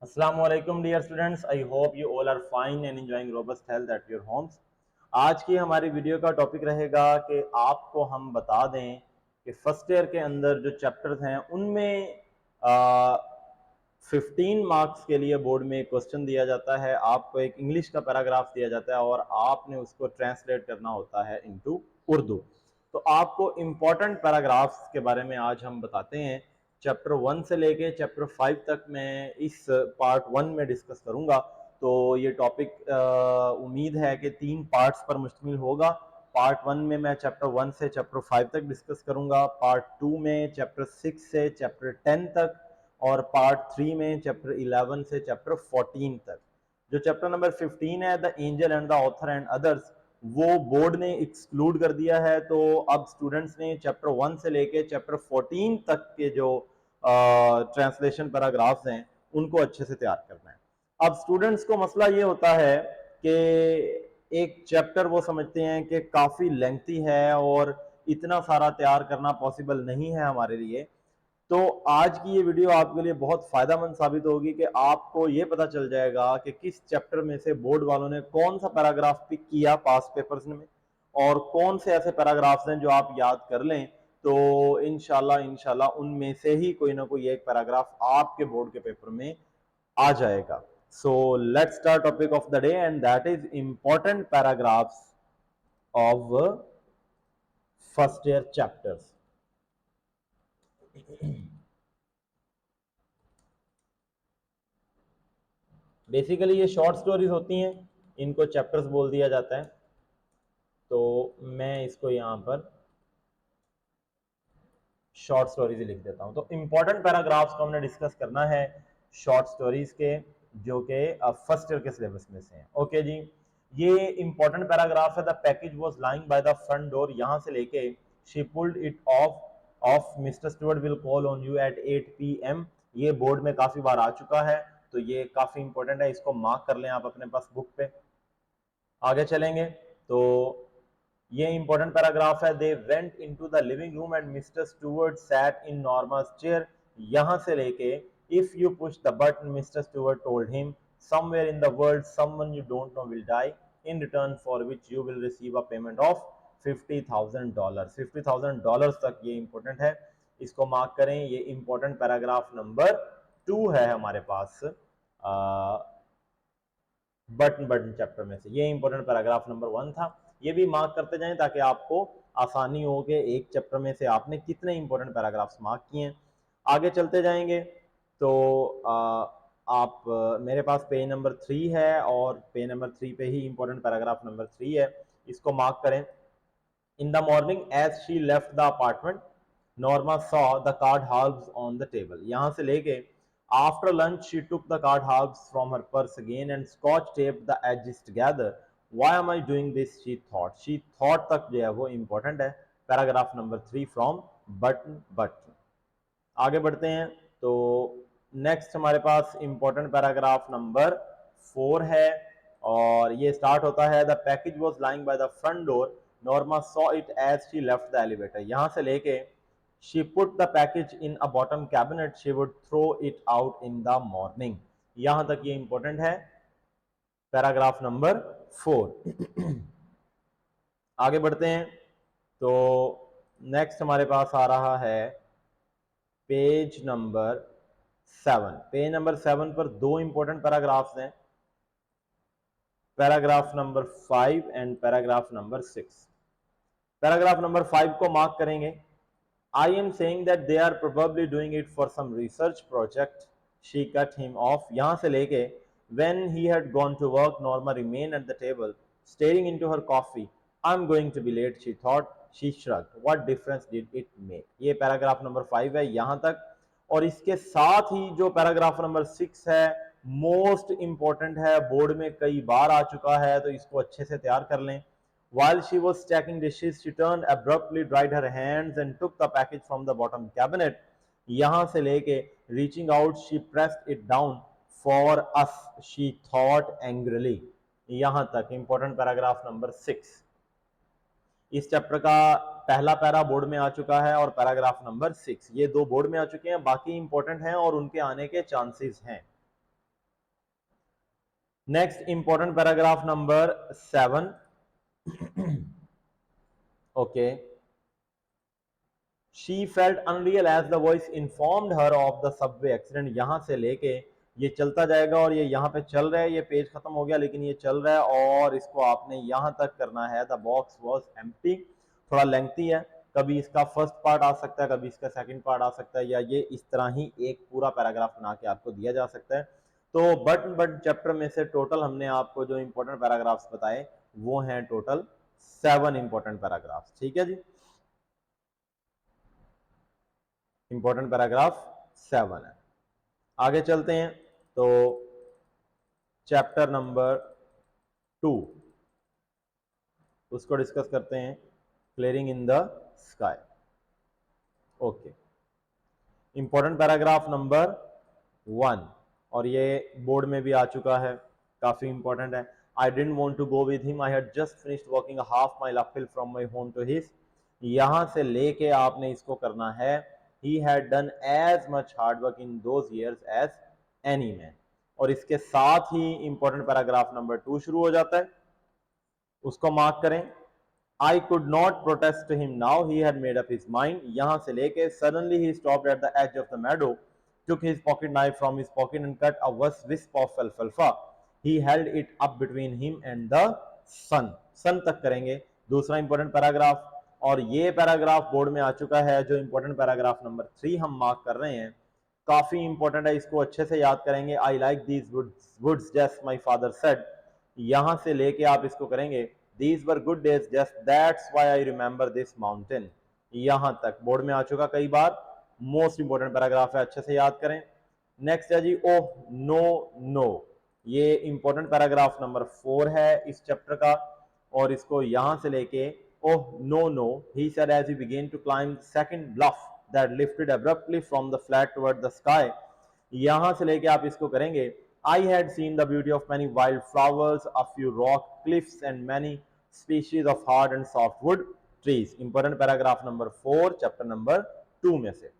Assalamu alaikum dear students. I hope you all are fine and enjoying robust health at your homes. आज की हमारी video का topic रहेगा कि आपको हम बता दें कि फर्स्ट ईयर के अंदर जो चैप्टर्स हैं उनमें 15 मार्क्स के लिए बोर्ड में एक क्वेश्चन दिया जाता है। आपको एक इंग्लिश का पैराग्राफ दिया जाता है और आपने उसको ट्रांसलेट करना होता है इनटू उर्दू। तो आपको इम्पोर्टेंट पैराग्राफ्स के बारे में आज हम बताते हैं। चैप्टर 1 से लेके चैप्टर 5 तक मैं इस पार्ट 1 में डिस्कस करूंगा। तो ये टॉपिक उम्मीद है कि 3 पार्ट्स पर मुश्तमिल होगा। पार्ट 1 में मैं चैप्टर 1 से चैप्टर 5 तक डिस्कस करूंगा, पार्ट 2 में चैप्टर 6 से चैप्टर 10 तक, और पार्ट 3 में चैप्टर 11 से चैप्टर 14 तक। जो चैप्टर नंबर 15 है, the angel and the author and others, वो बोर्ड ने एक्सक्लूड कर दिया है। तो अब स्टूडेंट्स ने चैप्टर 1 से लेके चैप्टर 14 तक के जो ट्रांसलेशन पैराग्राफ्स हैं उनको अच्छे से तैयार करना है। अब स्टूडेंट्स को मसला ये होता है कि एक चैप्टर वो समझते हैं कि काफ़ी लेंथी है और इतना सारा तैयार करना पॉसिबल नहीं है हमारे लिए। तो आज की ये वीडियो आपके लिए बहुत फायदेमंद साबित होगी कि आपको ये पता चल जाएगा कि किस चैप्टर में से बोर्ड वालों ने कौन सा पैराग्राफ पिक किया पास पेपर्स में, और कौन से ऐसे पैराग्राफ्स हैं जो आप याद कर लें तो इंशाल्लाह उनमें से ही कोई ना कोई एक पैराग्राफ आपके बोर्ड के पेपर में आ जाएगा। So let's start topic of the day and that is important paragraphs of first year chapters. Basically ये शॉर्ट स्टोरीज होती हैं, इनको चैप्टर्स बोल दिया जाता है। तो मैं इसको यहाँ पर शॉर्ट स्टोरीज लिख देता हूँ। तो इंपॉर्टेंट पैराग्राफ्स को हमने डिस्कस करना है शॉर्ट स्टोरीज के, जो कि फर्स्ट ईयर के सिलेबस में से हैं। ओके जी, ये इंपॉर्टेंट पैराग्राफ है। The package was lying by the front door, यहाँ से लेके she pulled it off mister Stuart will call on you at 8 PM। ये बोर्ड में काफी बार आ चुका है, तो ये काफी इंपॉर्टेंट है, इसको मार्क कर लें आप अपने पास बुक पे। आगे चलेंगे तो ये इंपॉर्टेंट पैराग्राफ है। They went into the living room and mister Stuart sat in Norma's chair, यहां से लेके if you push the button mister Stuart told him somewhere in the world someone you don't know will die in return for which you will receive a payment of $50,000। $50,000 तक ये important है, इसको mark करें। ये important paragraph number 2 है हमारे पास button chapter में से। ये इंपॉर्टेंट पैराग्राफ नंबर 1 था, ये भी मार्क करते जाएं ताकि आपको आसानी हो कि एक चैप्टर में से आपने कितने इंपॉर्टेंट पैराग्राफ्स मार्क किए हैं। आगे चलते जाएंगे तो मेरे पास पेज नंबर 3 है और पेज नंबर 3 पे ही इंपॉर्टेंट पैराग्राफ नंबर 3 है, इसको मार्क करें। In the morning as she left the apartment Norma saw the card halves on the table, यहां से लेके after lunch she took the card halves from her purse again and scotch taped the edges together. Why am I doing this? She thought तक जो है वो important है। Paragraph number 3 from button. आगे बढ़ते हैं तो नेक्स्ट हमारे पास इंपॉर्टेंट पैराग्राफ नंबर 4 है और ये स्टार्ट होता है the package was lying by the front door Norma saw it as she left the elevator, यहां से लेके she put the package in a bottom cabinet, she would throw it out in the morning, यहां तक ये important है paragraph number 4। आगे बढ़ते हैं तो नेक्स्ट हमारे पास आ रहा है पेज नंबर 7। पेज नंबर 7 पर दो इंपॉर्टेंट पैराग्राफ्स हैं, paragraph number 5 and paragraph number 6। Paragraph number 5 को मार्क करेंगे। I am saying that they are probably doing it for some research project. She cut him off, यहाँ से लेके when he had gone to work, Norma remained at the table, staring into her coffee. I'm going to be late, she thought. She shrugged. What difference did it make? ये paragraph number 5 है यहाँ तक, और इसके साथ ही जो paragraph number 6 है most important है, बोर्ड में कई बार आ चुका है, तो इसको अच्छे से तैयार कर लें। While she was stacking dishes, she turned abruptly, dried her hands and took the package from the bottom cabinet. यहाँ से लेके reaching out, she pressed it down for us, she thought angrily. यहाँ तक important पैराग्राफ नंबर 6। इस chapter का पहला para board में आ चुका है और पैराग्राफ नंबर 6 ये दो बोर्ड में आ चुके हैं, बाकी इंपॉर्टेंट हैं और उनके आने के चांसेस हैं। Next important paragraph number 7. Okay. She felt unreal as the voice informed her of the subway accident. यहां से लेके ये चलता जाएगा और ये यहाँ पे चल रहा है, ये पेज खत्म हो गया लेकिन ये चल रहा है और इसको आपने यहां तक करना है. The box was empty. थोड़ा लेंथी है, कभी इसका फर्स्ट पार्ट आ सकता है, कभी इसका सेकंड पार्ट आ सकता है, या ये इस तरह ही एक पूरा पैराग्राफ बना के आपको दिया जा सकता है. तो बट चैप्टर में से टोटल हमने आपको जो इंपॉर्टेंट पैराग्राफ्स बताए वो हैं टोटल 7 इंपॉर्टेंट पैराग्राफ्स. ठीक है जी, इंपॉर्टेंट पैराग्राफ 7 है. आगे चलते हैं. तो चैप्टर नंबर 2 उसको डिस्कस करते हैं, clearing in the sky. Okay. Important paragraph number 1 और ये बोर्ड में भी आ चुका है, काफी इंपॉर्टेंट है. I didn't want to go with him, I had just finished walking half mile uphill from my home to his. यहां से लेके आपने इसको करना है. he had done as much hard work in those years as any man. और इसके साथ ही इंपॉर्टेंट पैराग्राफ नंबर 2 शुरू हो जाता है, उसको मार्क करें. I could not protest to him now, he had made up his mind. यहां से लेके suddenly he stopped at the edge of the meadow, took his pocket knife from his pocket and cut a wisp of alfalfa. He held it up between him and the sun. sun तक करेंगे. दूसरा important paragraph, और ये paragraph board में आ चुका है. जो इंपॉर्टेंट पैराग्राफ नंबर 3 हम मार्क कर रहे हैं, काफी इंपॉर्टेंट है, इसको अच्छे से याद करेंगे. I like these woods just my father said. यहां से लेके आप इसको करेंगे. These were good days, just that's why I remember this mountain. यहां तक बोर्ड में आ चुका कई बार, मोस्ट इंपोर्टेंट पैराग्राफ है, अच्छे से याद करें. नेक्स्ट है जी, ओह नो नो. ये इंपॉर्टेंट पैराग्राफ नंबर 4 है इस चैप्टर का, और इसको यहां से लेके oh no no, he said as he began to climb the second bluff that lifted abruptly from the flat toward the sky. यहां से लेके आप इसको करेंगे. I had seen the beauty of many wild flowers, a few rock cliffs and many species of hard and softwood trees. Important paragraph number 4 chapter number 2 में से.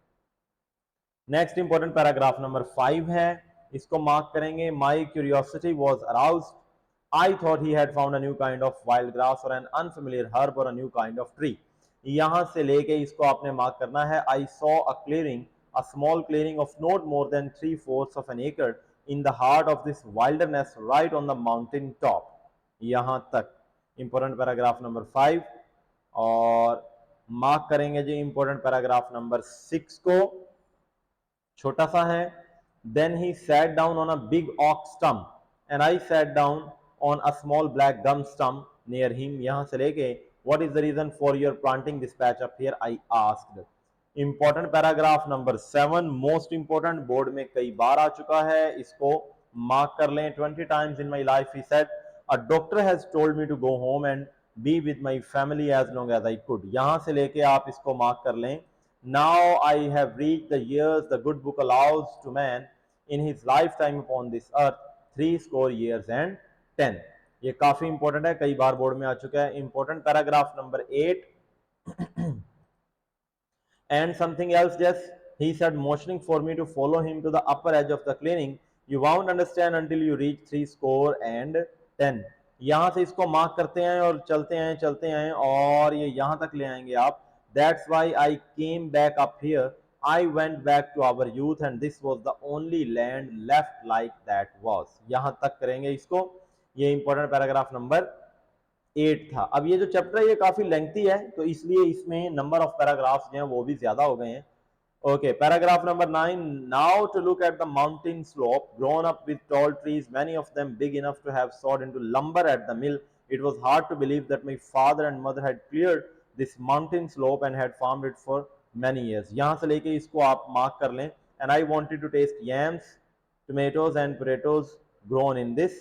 Next important paragraph number 5 है, इसको मार्क करेंगे. My curiosity was aroused. I thought he had found a new kind of wild grass or an unfamiliar herb or a new kind of tree. यहां से लेके इसको आपने मार्क करना है. I saw a clearing, a small clearing of not more than 3/4 of an acre in the heart of this wilderness right on the mountain top. यहां तक important paragraph number 5. और मार्क करेंगे जी इंपॉर्टेंट पैराग्राफ नंबर 6 को, छोटा सा है. Then he sat down on a big oak stump and I sat down on a small black gum stump near him. यहां से लेके what is the reason for your planting this patch up here, I asked. Important paragraph number 7, most important, board में कई बार आ चुका है, इसको mark कर लें. 20 times in my life he said a doctor has told me to go home and be with my family as long as I could. यहां से लेके आप इसको मार्क कर लें. Now I have reached the years the good book allows to man in his lifetime upon this earth, 60 years and 10. ये काफी important है, कई बार बोर्ड में आ चुका है. Important paragraph number 8. And something else, yes, he said, motioning for me to follow him to the upper edge of the clearing. You won't understand until you reach 60 and 10. यहां से इसको mark करते हैं और चलते हैं और ये यहां तक ले आएंगे आप. That's why I came back up here. I went back to our youth and this was the only land left like that was. यहां तक करेंगे इसको. ये इंपॉर्टेंट पैराग्राफ नंबर 8 था. अब ये जो चैप्टर है ये काफी लेंथी है, तो इसलिए इसमें नंबर ऑफ पैराग्राफ्स जो हैं वो भी ज्यादा हो गए हैं. Okay, paragraph number 9. Now to look at the mountain slope grown up with tall trees, many of them big enough to have sawed into lumber at the mill. It was hard to believe that my father and mother had cleared this mountain slope and had farmed it for many years. यहां से लेके इसको आप mark कर लें. And I wanted to taste yams, tomatoes and potatoes grown in this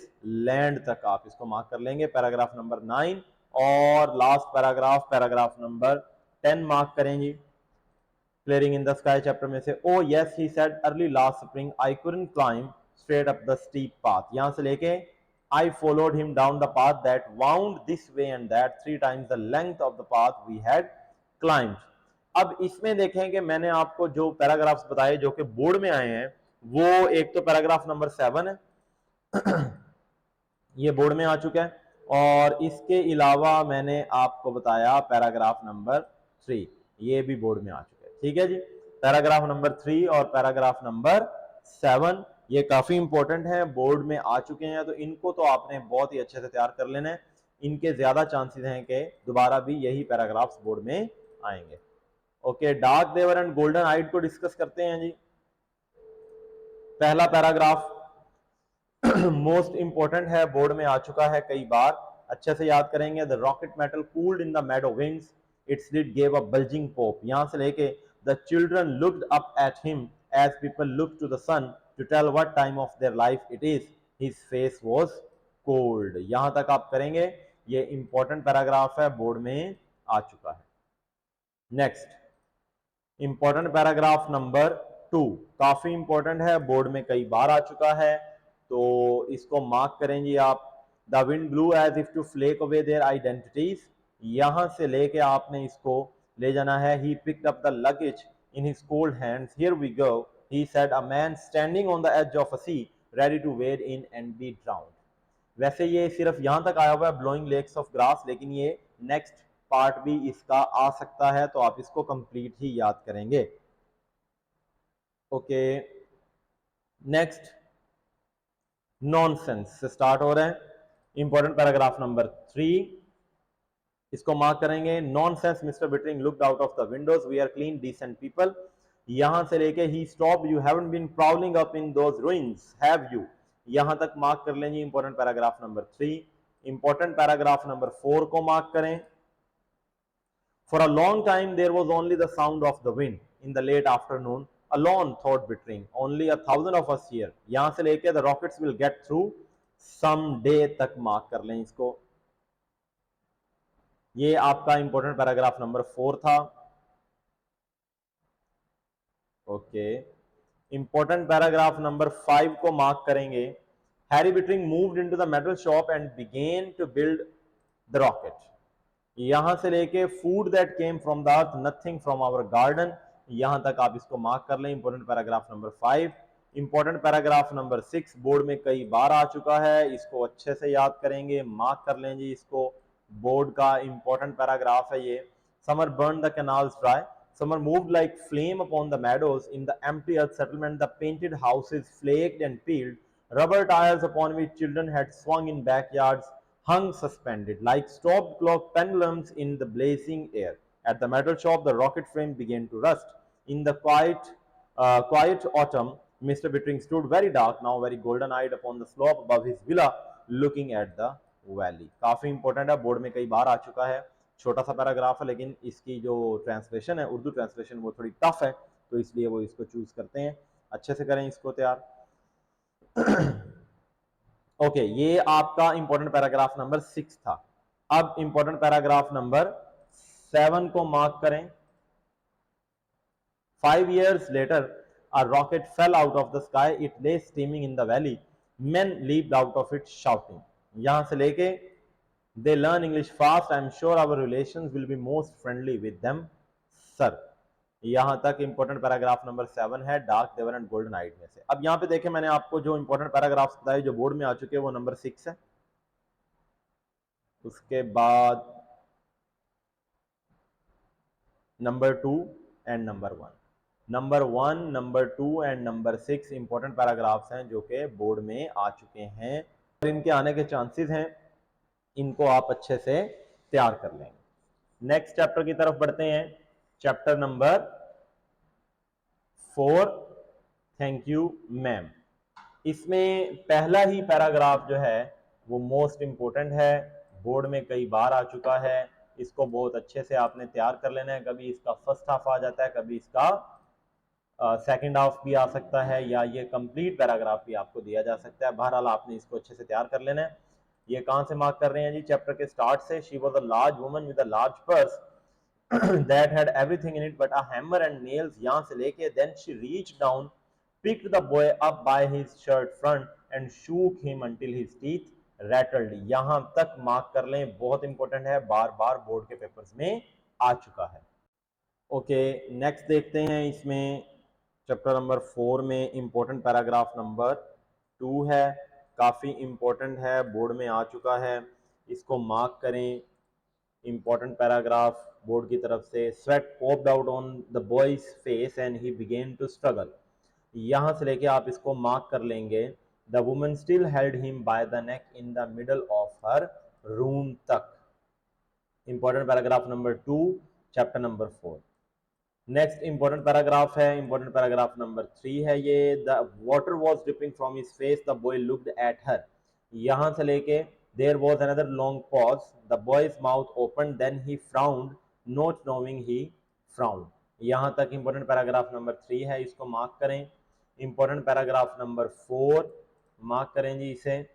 land तक आप इसको मार्क कर लेंगे. पैराग्राफ नंबर 9 और last paragraph, paragraph number 10 mark करेंगे. Clearing in the sky chapter में से. Oh yes, he said early last spring I couldn't climb straight up the steep path. यहां से लेके I followed him down the path that wound this way and that 3 times the length of the path we had climbed. अब इसमें देखें कि मैंने आपको जो पैराग्राफ्स बताए जो कि बोर्ड में आए हैं, वो एक तो पैराग्राफ नंबर 7 है ये बोर्ड में आ चुका है। और इसके अलावा मैंने आपको बताया पैराग्राफ नंबर 3, ये भी बोर्ड में आ चुका है। ठीक है जी, पैराग्राफ नंबर 3 और पैराग्राफ नंबर 7 ये काफी इंपॉर्टेंट है, बोर्ड में आ चुके हैं, तो इनको तो आपने बहुत ही अच्छे से तैयार कर लेना है। इनके ज्यादा चांसेस हैं कि दोबारा भी यही पैराग्राफ्स बोर्ड में आएंगे। Okay, dark they were and golden eyed को डिस्कस करते हैं जी। पहला पैराग्राफ मोस्ट इंपॉर्टेंट है, बोर्ड में आ चुका है कई बार, अच्छे से याद करेंगे। The rocket metal cooled in the meadow winds, its lid gave a bulging pop. यहां से लेके the children looked up at him as people look to the sun to tell what time of their life it is, his face was cold. यहां तक आप करेंगे, ये important paragraph है, board में आ चुका है। नेक्स्ट इंपॉर्टेंट पैराग्राफ नंबर 2, काफी इंपॉर्टेंट है, बोर्ड में कई बार आ चुका है, तो इसको मार्क करेंगे आप। The wind blew as if to flake away their identities, यहां से लेके आपने इसको ले जाना है। He picked up the luggage in his cold hands, here we go, he said, a man standing on the edge of a sea ready to wade in and be drowned. वैसे ये सिर्फ यहां तक आया हुआ है ब्लोइंग लेक्स ऑफ ग्रास, लेकिन ये नेक्स्ट पार्ट भी इसका आ सकता है, तो आप इसको कंप्लीट ही याद करेंगे। ओके, नेक्स्ट नॉनसेंस से स्टार्ट हो रहे हैं। इंपॉर्टेंट पैराग्राफ नंबर 3, इसको मार्क करेंगे। Nonsense mister Bittering looked out of the windows, we are clean decent people. यहां से लेके he stop, you haven't been prowling up in those ruins have you, यहां तक मार्क कर लेंगे important paragraph number 3। Important paragraph number 4 को mark करें। For a long time there was only the sound of the wind in the late afternoon. Alone, thought Bittering, only 1,000 of us here. यहां से लेके the rockets will get through someday तक mark कर लें इसको। ये आपका इंपॉर्टेंट पैराग्राफ नंबर 4 था। ओके, इंपॉर्टेंट पैराग्राफ नंबर 5 को मार्क करेंगे। Harry Bittering moved into the metal shop and began to build the rocket. यहां से लेके food that came from the earth, nothing from our garden, यहां तक आप इसको मार्क कर लें। Important paragraph number 5। Important paragraph number 6 board में कई बार आ चुका है, इसको अच्छे से याद करेंगे, मार्क कर लें जी इसको। बोर्ड का इंपॉर्टेंट पैराग्राफ है ये। Summer burn the canals dry, summer moved like flame upon the meadows in the empty earth settlement, the painted houses flaked and peeled, rubber tires upon which children had swung in backyards hung suspended like stopped clock pendulums in the blazing air. At the metal shop, the rocket frame began to rust. In the quiet autumn, Mr. Bittering stood very dark, now very golden-eyed, upon the slope above his villa, looking at the valley. काफी important है, board में कई बार आ चुका है, छोटा सा paragraph है, लेकिन इसकी जो ट्रांसलेशन है, उर्दू ट्रांसलेशन, वो थोड़ी टफ है, तो इसलिए वो इसको चूज करते हैं। अच्छे से करें इसको तैयार। ओके, ये आपका इंपॉर्टेंट पैराग्राफ नंबर 6 था। अब इंपॉर्टेंट पैराग्राफ नंबर 7 को मार्क करें। 5 years later, a rocket fell out of the sky. It lay steaming in the valley. Men leaped out of it shouting. यहां से लेके they learn English fast. I'm sure our relations will be most friendly with them, sir. यहां तक important paragraph number 7 है, dark they were and golden आइड में से। अब यहां पे देखें, मैंने आपको जो इंपॉर्टेंट पैराग्राफ्स बताए जो बोर्ड में आ चुके हैं, वो नंबर 6 है। उसके बाद number 2 and number 1। Number 1, number 2 and number 6 important paragraphs हैं जो कि बोर्ड में आ चुके हैं और इनके आने के चांसेस हैं, इनको आप अच्छे से तैयार कर लेंगे। नेक्स्ट चैप्टर की तरफ बढ़ते हैं, chapter number 4, thank you ma'am. इसमें पहला ही पैराग्राफ जो है वो मोस्ट इंपॉर्टेंट है, बोर्ड में कई बार आ चुका है, इसको बहुत अच्छे से आपने तैयार कर लेना है। कभी इसका फर्स्ट हाफ आ जाता है, कभी इसका सेकंड हाफ भी आ सकता है, या ये कंप्लीट पैराग्राफ भी आपको दिया जा सकता है। बहरहाल आपने इसको अच्छे से तैयार कर लेना है। ये कहां से मार्क कर रहे हैं जी? चैप्टर के स्टार्ट से। She was a large woman with a large purse that had everything in it but a hammer and nails, यहां से लेके then she reached down, picked the boy up by his shirt front and shook him until his teeth rattled. यहां तक mark कर लें, बहुत important है, बार बार board के पेपर्स में आ चुका है। ओके, नेक्स्ट देखते हैं। इसमें चैप्टर नंबर 4 में इंपॉर्टेंट पैराग्राफ नंबर 2 है। काफ़ी इम्पोर्टेंट है, बोर्ड में आ चुका है, इसको मार्क करें। इम्पोर्टेंट पैराग्राफ बोर्ड की तरफ से, sweat popped out on the boy's face and he began to struggle. यहाँ से लेके आप इसको मार्क कर लेंगे। The woman still held him by the neck in the middle of her room तक। Important paragraph number 2, chapter number 4। Next important paragraph है, important paragraph number 3 है ये। The water was dripping from his face, the boy looked at her. यहाँ से लेके there was another long pause, the boy's mouth open, then he frowned not knowing he frowned. यहाँ तक important paragraph number 3 है, इसको mark करें। Important paragraph number 4 mark करें जी इसे।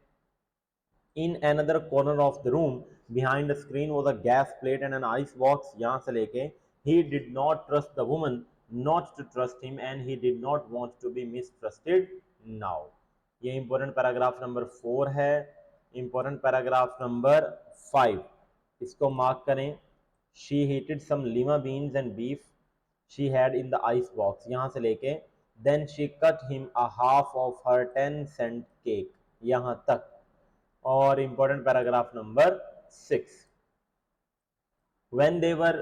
In another corner of the room behind a screen was a gas plate and an ice box। यहाँ से लेके he did not trust the woman not to trust him and he did not want to be mistrusted now। ये important paragraph number 4 है। Important paragraph number 5, इसको mark करें। she heated some lima beans and beef she had in the ice box। यहाँ से लेके then she cut him a half of her 10-cent cake, यहाँ तक। और important paragraph number 6, when they were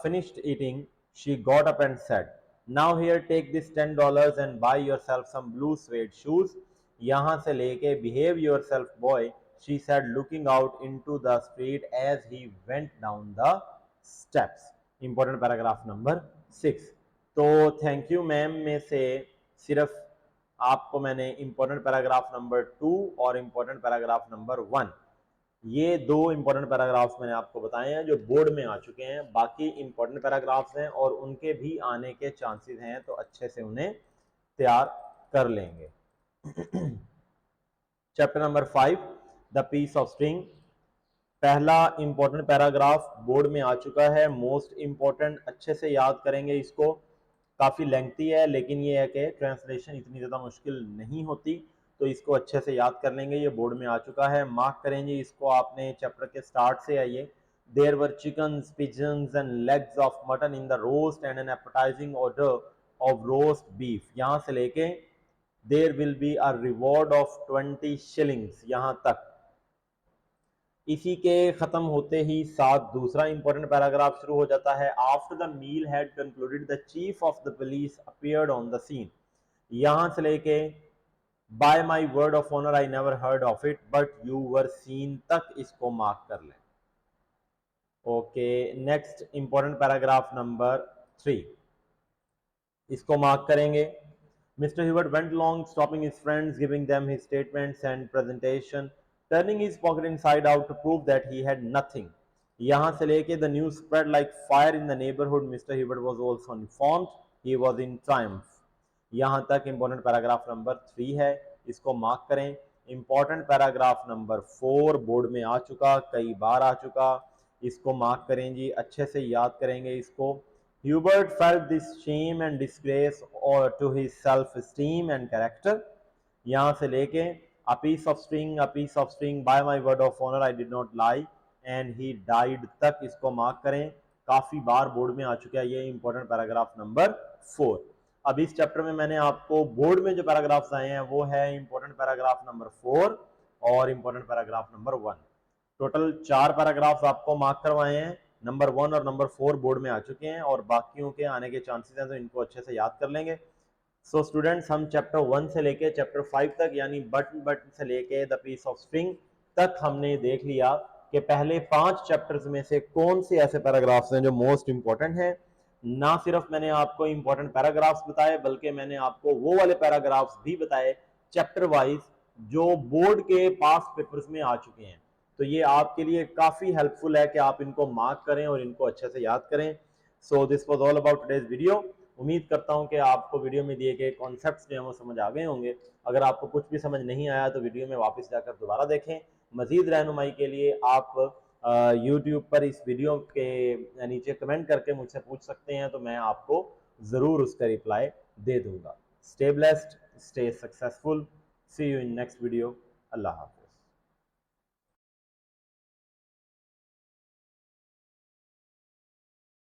finished eating she got up and said, now here take this $10 and buy yourself some blue suede shoes। यहाँ से लेके behave yourself boy, she said looking out into the street as he went down the steps। Important paragraph number 6। तो thank you ma'am में से सिर्फ आपको मैंने important paragraph number 2 और इंपॉर्टेंट पैराग्राफ नंबर 1, ये 2 इंपॉर्टेंट पैराग्राफ्स मैंने आपको बताए हैं जो बोर्ड में आ चुके हैं। बाकी इंपॉर्टेंट पैराग्राफ्स हैं और उनके भी आने के चांसेस हैं, तो अच्छे से उन्हें तैयार कर लेंगे। Chapter number 5, the piece of string. पहला इंपॉर्टेंट पैराग्राफ बोर्ड में आ चुका है, मोस्ट इंपॉर्टेंट, अच्छे से याद करेंगे इसको। काफ़ी लेंथी है लेकिन ये है कि ट्रांसलेशन इतनी ज़्यादा मुश्किल नहीं होती, तो इसको अच्छे से याद कर लेंगे। ये बोर्ड में आ चुका है, मार्क करेंगे इसको आपने। चैप्टर के स्टार्ट से आइए। There were chickens, pigeons and legs of mutton in the roast and an appetizing order of roast beef. यहाँ से लेके there will be a reward of 20 shillings, यहाँ तक। इसी के खत्म होते ही साथ दूसरा इंपॉर्टेंट पैराग्राफ शुरू हो जाता है। After the meal had concluded the chief of the police appeared on the scene. यहां से लेके by my word of honour I never heard of it but you were seen तक इसको मार्क कर लें। Okay, next important paragraph number 3, इसको mark करेंगे। Mr. Hubert went along, stopping his friends, giving them his statements and presentation, turning his pocket inside out to prove that he had nothing। यहाँ से लेके the news spread like fire in the neighborhood। Mr. Hubert was also informed, he was in triumph। यहाँ तक important paragraph number 3 है, इसको mark करें। Important paragraph number 4 board में आ चुका, कई बार आ चुका, इसको मार्क करें जी, अच्छे से याद करेंगे इसको। Hubert felt this shame and disgrace or to his self-esteem and character। यहाँ से लेके a piece of string, by my word of honor I did not lie and he died तक इसको मार्क करें। काफ़ी बार बोर्ड में आ चुका है ये इंपॉर्टेंट पैराग्राफ नंबर 4। अब इस चैप्टर में मैंने आपको बोर्ड में जो पैराग्राफ्स आए हैं वो है इंपॉर्टेंट पैराग्राफ नंबर 4 और important paragraph number 1। Total 4 paragraphs आपको मार्क करवाए हैं। नंबर 1 और नंबर 4 बोर्ड में आ चुके हैं और बाकियों के आने के चांसेस हैं, तो इनको अच्छे से याद कर लेंगे। सो स्टूडेंट्स, हम चैप्टर 1 से लेके चैप्टर 5 तक यानी बटन से लेके द पीस ऑफ स्ट्रिंग तक हमने देख लिया कि पहले 5 चैप्टर्स में से कौन से ऐसे पैराग्राफ्स हैं जो मोस्ट इंपॉर्टेंट हैं। ना सिर्फ मैंने आपको इंपॉर्टेंट पैराग्राफ्स बताए बल्कि मैंने आपको वो वाले पैराग्राफ्स भी बताए चैप्टर वाइज जो बोर्ड के पास पेपर्स में आ चुके हैं। तो ये आपके लिए काफ़ी हेल्पफुल है कि आप इनको मार्क करें और इनको अच्छे से याद करें। So this was all about today's video. उम्मीद करता हूं कि आपको वीडियो में दिए गए कॉन्सेप्ट्स जो हैं वो समझ आ गए होंगे। अगर आपको कुछ भी समझ नहीं आया तो वीडियो में वापस जाकर दोबारा देखें। मज़ीद रहनुमाई के लिए आप यूट्यूब पर इस वीडियो के नीचे कमेंट करके मुझसे पूछ सकते हैं, तो मैं आपको ज़रूर उसका रिप्लाई दे दूँगा। Stay blessed, stay successful, see you in next video. अल्लाह हाफ़िज़।